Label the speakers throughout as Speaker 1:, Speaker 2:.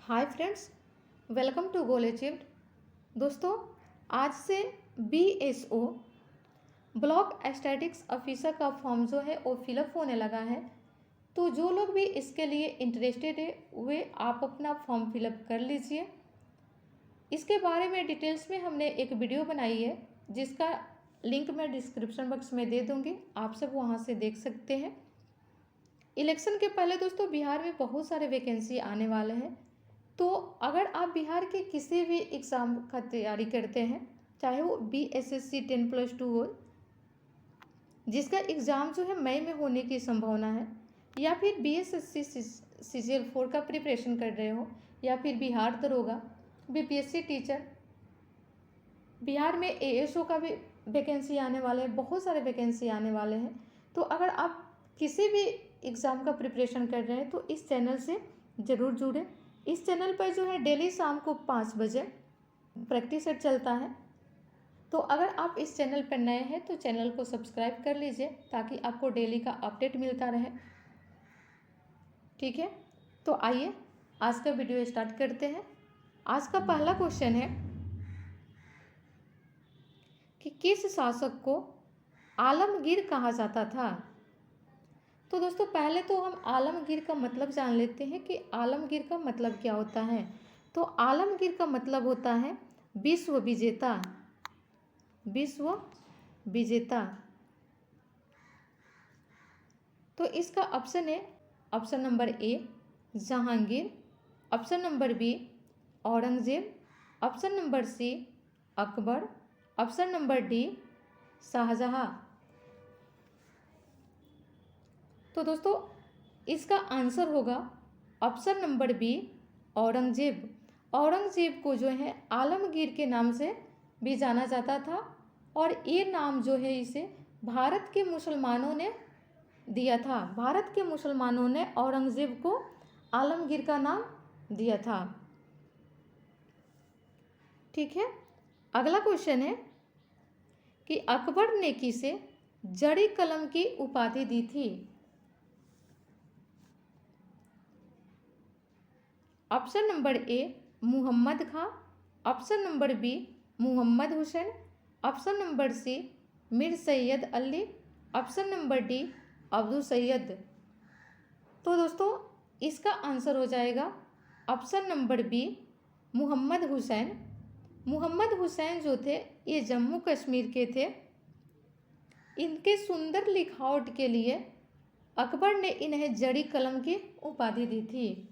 Speaker 1: Hi friends, welcome to goal achieved. दोस्तों, आज से BSO ब्लॉक स्टैटिक्स ऑफिसर का फॉर्म जो है वो फिलअप होने लगा है। तो जो लोग भी इसके लिए इंटरेस्टेड है वे आप अपना फॉर्म फिलअप कर लीजिए। इसके बारे में डिटेल्स में हमने एक वीडियो बनाई है जिसका लिंक मैं डिस्क्रिप्शन बॉक्स में दे दूँगी, आप सब वहाँ से देख सकते हैं। इलेक्शन के पहले दोस्तों बिहार में बहुत सारे वैकेंसी आने वाले हैं। तो अगर आप बिहार के किसी भी एग्ज़ाम का तैयारी करते हैं, चाहे वो BSSC 10+2 हो, जिसका एग्ज़ाम जो है मई में होने की संभावना है, या फिर BSSC CGL 4 का प्रिपरेशन कर रहे हो, या फिर बिहार दरोगा, BPSC टीचर, बिहार में ASO का भी वैकेंसी आने वाले हैं, बहुत सारे वैकेंसी आने वाले हैं। तो अगर आप किसी भी एग्ज़ाम का प्रिपरेशन कर रहे हैं तो इस चैनल से ज़रूर जुड़ें। इस चैनल पर जो है डेली शाम को 5 बजे प्रैक्टिस सेट चलता है। तो अगर आप इस चैनल पर नए हैं तो चैनल को सब्सक्राइब कर लीजिए ताकि आपको डेली का अपडेट मिलता रहे। ठीक है, तो आइए आज का वीडियो स्टार्ट करते हैं। आज का पहला क्वेश्चन है कि किस शासक को आलमगीर कहा जाता था। तो दोस्तों पहले तो हम आलमगीर का मतलब जान लेते हैं कि आलमगीर का मतलब क्या होता है। तो आलमगीर का मतलब होता है विश्व विजेता। विश्व विजेता। तो इसका ऑप्शन है option number A Jahangir, option number B Aurangzeb, option number C Akbar, option number D Shahjahan. तो दोस्तों इसका आंसर होगा option number B Aurangzeb. Aurangzeb को जो है आलमगीर के नाम से भी जाना जाता था और ये नाम जो है इसे भारत के मुसलमानों ने दिया था। भारत के मुसलमानों ने औरंगजेब को आलमगीर का नाम दिया था। ठीक है, अगला क्वेश्चन है कि अकबर ने किसे जड़ी कलम की उपाधि दी थी। Option number A Muhammad Khan, option number B Mohammad Hussain, option number C Mir Syed Ali, option number D Abdul Syed. तो दोस्तों इसका आंसर हो जाएगा option number B Mohammad Hussain. Mohammad Hussain जो थे ये जम्मू कश्मीर के थे। इनके सुंदर लिखावट के लिए अकबर ने इन्हें जड़ी कलम की उपाधि दी थी।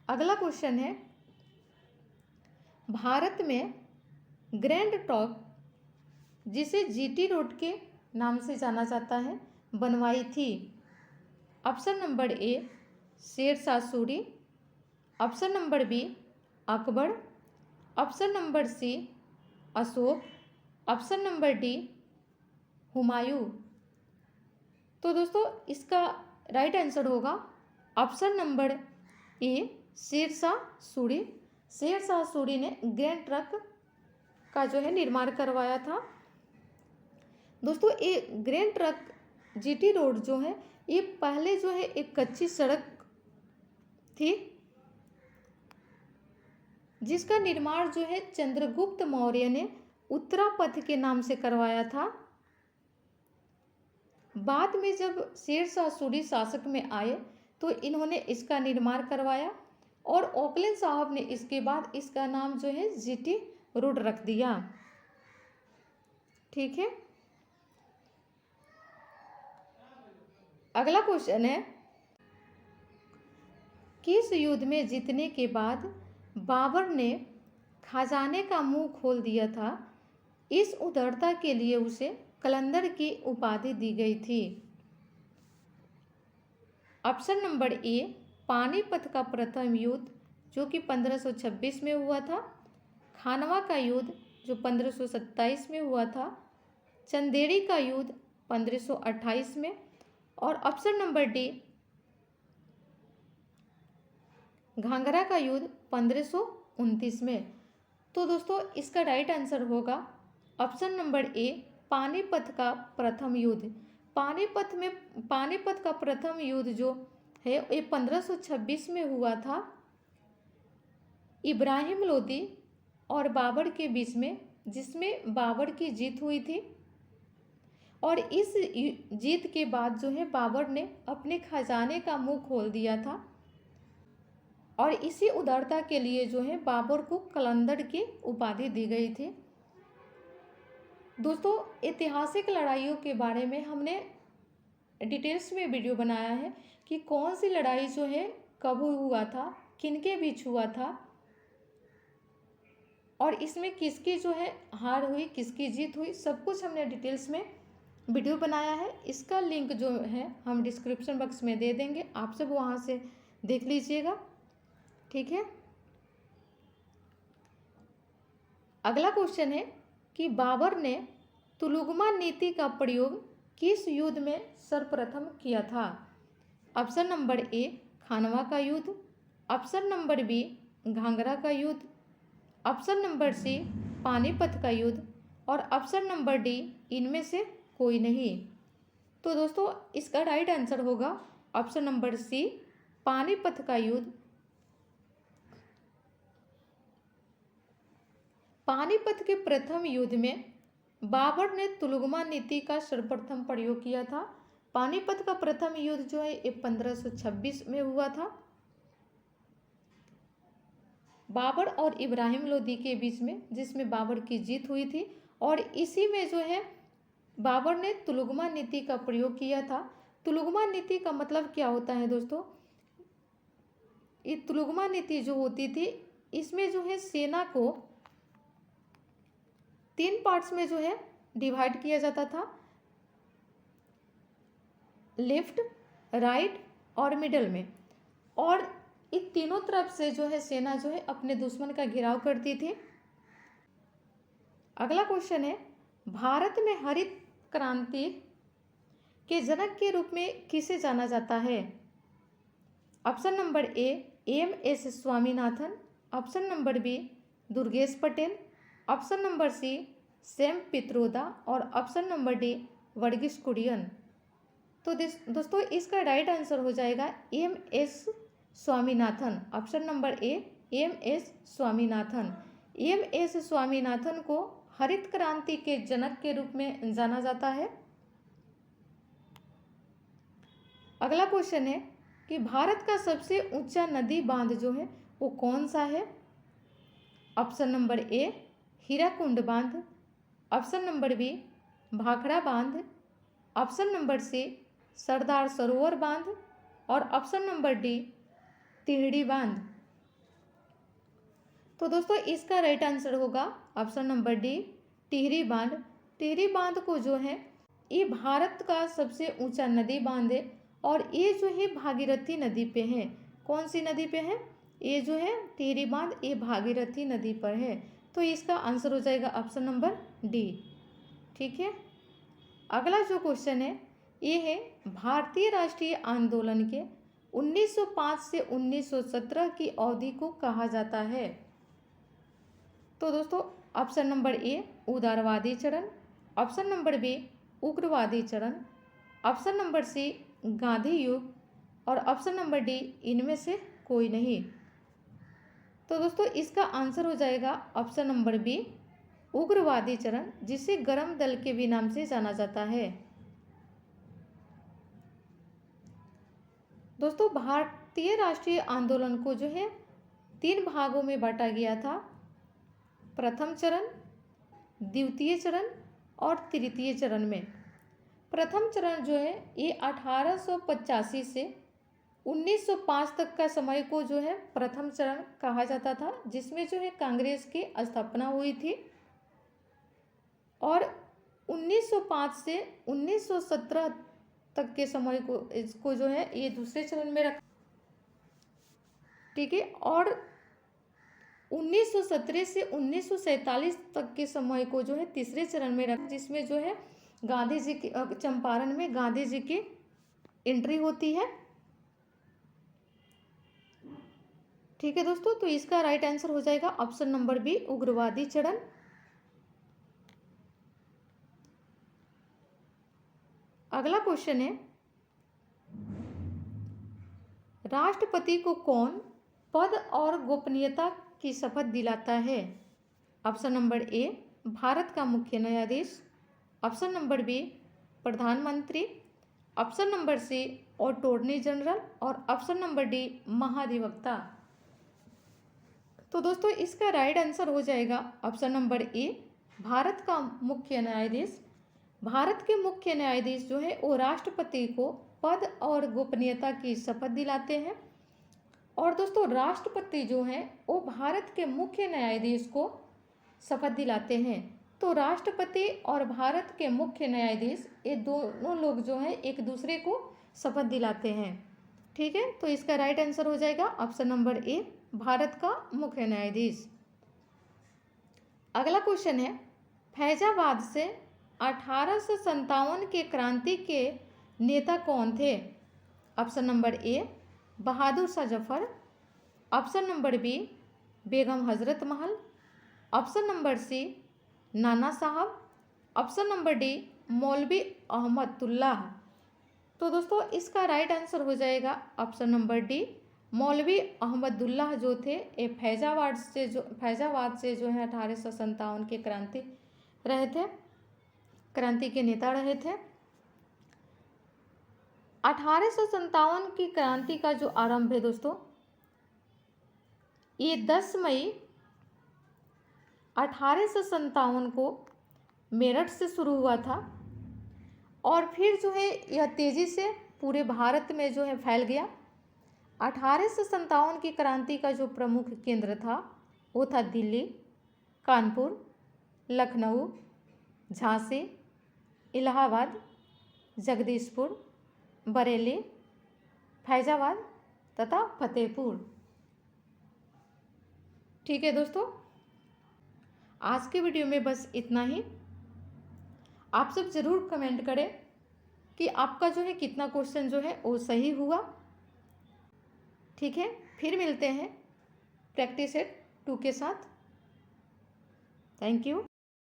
Speaker 1: अगला क्वेश्चन है भारत में ग्रैंड ट्रंक जिसे GT रोड के नाम से जाना जाता है बनवाई थी। Option number A Shershah Suri, option number B Akbar, option number C Ashok, option number D Humayun. तो दोस्तों इसका राइट आंसर होगा option number A Shershah Suri. Shershah Suri ने ग्रैंड ट्रंक का जो है निर्माण करवाया था। दोस्तों ये ग्रैंड ट्रंक GT रोड जो है ये पहले जो है एक कच्ची सड़क थी जिसका निर्माण जो है चंद्रगुप्त मौर्य ने उत्तरापथ के नाम से करवाया था। बाद में जब शेरशाह सूरी शासक में आए तो इन्होंने इसका निर्माण करवाया और ओकलैंड साहब ने इसके बाद इसका नाम जो है GT रोड रख दिया। ठीक है, अगला क्वेश्चन है किस युद्ध में जीतने के बाद बाबर ने खजाने का मुंह खोल दिया था। इस उदारता के लिए उसे कलंदर की उपाधि दी गई थी। ऑप्शन नंबर ए पानीपत का प्रथम युद्ध जो कि 1526 में हुआ था, खानवा का युद्ध जो 1527 में हुआ था, चंदेरी का युद्ध 1528 में, और ऑप्शन नंबर डी घाघरा का युद्ध 1529 में। तो दोस्तों इसका राइट आंसर होगा ऑप्शन नंबर ए पानीपत का प्रथम युद्ध। पानीपत का प्रथम युद्ध जो है ये 1526 में हुआ था। इब्राहिम लोदी और बाबर के बीच में, जिसमें बाबर की जीत हुई थी। और इस जीत के बाद जो है बाबर ने अपने खजाने का मुंह खोल दिया था और इसी उदारता के लिए जो है बाबर को कलंदर की उपाधि दी गई थी। दोस्तों, ऐतिहासिक लड़ाइयों के बारे में हमने डिटेल्स में वीडियो बनाया है कि कौन सी लड़ाई जो है कब हुआ था, किनके बीच हुआ था और इसमें किसकी जो है हार हुई, किसकी जीत हुई, सब कुछ हमने डिटेल्स में वीडियो बनाया है। इसका लिंक जो है हम डिस्क्रिप्शन बॉक्स में दे देंगे, आप सब वहाँ से देख लीजिएगा। ठीक है। अगला क्वेश्चन है कि बाबर ने तुलुगमा नीति का प्रयोग किस युद्ध में सर्वप्रथम किया था? ऑप्शन नंबर ए खानवा का युद्ध, ऑप्शन नंबर बी घाघरा का युद्ध, ऑप्शन नंबर सी पानीपत का युद्ध और ऑप्शन नंबर डी इनमें से कोई नहीं। तो दोस्तों, इसका राइट आंसर होगा ऑप्शन नंबर सी पानीपत का युद्ध। पानीपत के प्रथम युद्ध में बाबर ने तुलुगमा नीति का सर्वप्रथम प्रयोग किया था। पानीपत का प्रथम युद्ध जो है ये 1526 में हुआ था, बाबर और इब्राहिम लोदी के बीच में, जिसमें बाबर की जीत हुई थी। और इसी में जो है बाबर ने तुलुगमा नीति का प्रयोग किया था। तुलुगमा नीति का मतलब क्या होता है दोस्तों? ये तुलुगमा नीति जो होती थी, इसमें जो है सेना को 3 पार्ट्स में जो है डिवाइड किया जाता था, लेफ्ट, राइट और मिडल में। और इन तीनों तरफ से जो है सेना जो है अपने दुश्मन का घेराव करती थी। अगला क्वेश्चन है, भारत में हरित क्रांति के जनक के रूप में किसे जाना जाता है? Option number A M S Swaminathan, option number B Durgesh Patel, option number C Sam Pitroda और option number D Verghese Kurien. तो दोस्तों, इसका राइट आंसर हो जाएगा M S Swaminathan. Option number A M S Swaminathan. M S Swaminathan को हरित क्रांति के जनक के रूप में जाना जाता है। अगला क्वेश्चन है कि भारत का सबसे ऊंचा नदी बांध जो है वो कौन सा है? ऑप्शन नंबर ए हीराकुंड बांध, ऑप्शन नंबर बी भाखड़ा बांध, ऑप्शन नंबर सी सरदार सरोवर बांध और ऑप्शन नंबर डी तिहड़ी बांध। तो दोस्तों, इसका राइट आंसर होगा ऑप्शन नंबर डी टिहरी बांध। टिहरी बांध को जो है ये भारत का सबसे ऊंचा नदी बांध है और ये जो है भागीरथी नदी पे है। कौन सी नदी पे है? ये जो है टिहरी बांध, ये भागीरथी नदी पर है। तो इसका आंसर हो जाएगा ऑप्शन नंबर डी। ठीक है। अगला जो क्वेश्चन है ये है भारतीय राष्ट्रीय आंदोलन के 1905 से 1917 की अवधि को कहा जाता है। तो दोस्तों, ऑप्शन नंबर ए उदारवादी चरण, ऑप्शन नंबर बी उग्रवादी चरण, ऑप्शन नंबर सी गांधी युग और ऑप्शन नंबर डी इनमें से कोई नहीं। तो दोस्तों, इसका आंसर हो जाएगा ऑप्शन नंबर बी उग्रवादी चरण, जिसे गरम दल के भी नाम से जाना जाता है। दोस्तों, भारतीय राष्ट्रीय आंदोलन को जो है 3 भागों में बांटा गया था, प्रथम चरण, द्वितीय चरण और तृतीय चरण में। प्रथम चरण जो है ये 1885 से 1905 तक का समय को जो है प्रथम चरण कहा जाता था, जिसमें जो है कांग्रेस की स्थापना हुई थी। और 1905 से 1917 तक के समय को इसको जो है ये दूसरे चरण में रखा। ठीक है। और 1917 से 1947 तक के समय को जो है तीसरे चरण में रखा, जिसमें जो है गांधी जी की चंपारण में गांधी जी की एंट्री होती है। ठीक है दोस्तों, तो इसका राइट आंसर हो जाएगा ऑप्शन नंबर बी उग्रवादी चरण। अगला क्वेश्चन है राष्ट्रपति को कौन पद और गोपनीयता की शपथ दिलाता है? ऑप्शन नंबर ए भारत का मुख्य न्यायाधीश, ऑप्शन नंबर बी प्रधानमंत्री, option number C attorney general और ऑप्शन नंबर डी महाधिवक्ता। तो दोस्तों इसका राइट आंसर हो जाएगा ऑप्शन नंबर ए भारत का मुख्य न्यायाधीश। भारत के मुख्य न्यायाधीश जो है वो राष्ट्रपति को पद और गोपनीयता की शपथ दिलाते हैं। और दोस्तों राष्ट्रपति जो है वो भारत के मुख्य न्यायाधीश को शपथ दिलाते हैं। तो राष्ट्रपति और भारत के मुख्य न्यायाधीश ये दोनों लोग जो हैं एक दूसरे को शपथ दिलाते हैं। ठीक है, तो इसका राइट आंसर हो जाएगा ऑप्शन नंबर ए भारत का मुख्य न्यायाधीश। अगला क्वेश्चन है, फैजाबाद से 1857 के क्रांति के नेता कौन थे? Option number A Bahadur Shah Zafar, option number B Begum Hazrat Mahal, option number सी नाना साहब, ऑप्शन नंबर डी मौलवी अहमदुल्लाह। तो दोस्तों इसका राइट आंसर हो जाएगा ऑप्शन नंबर डी मौलवी अहमदुल्लाह जो थे ये फैजाबाद से जो है 1857 के क्रांति के नेता रहे थे। 1857 की क्रांति का जो आरंभ है दोस्तों ये 10 मई 1857 को मेरठ से शुरू हुआ था और फिर जो है यह तेज़ी से पूरे भारत में जो है फैल गया। 1857 की क्रांति का जो प्रमुख केंद्र था वो था दिल्ली, कानपुर, लखनऊ, झांसी, इलाहाबाद, जगदीशपुर, बरेली, फैजाबाद तथा फतेहपुर। ठीक है दोस्तों, आज के वीडियो में बस इतना ही। आप सब ज़रूर कमेंट करें कि आपका जो है कितना क्वेश्चन जो है वो सही हुआ। ठीक है, फिर मिलते हैं प्रैक्टिस सेट 2 के साथ। Thank you.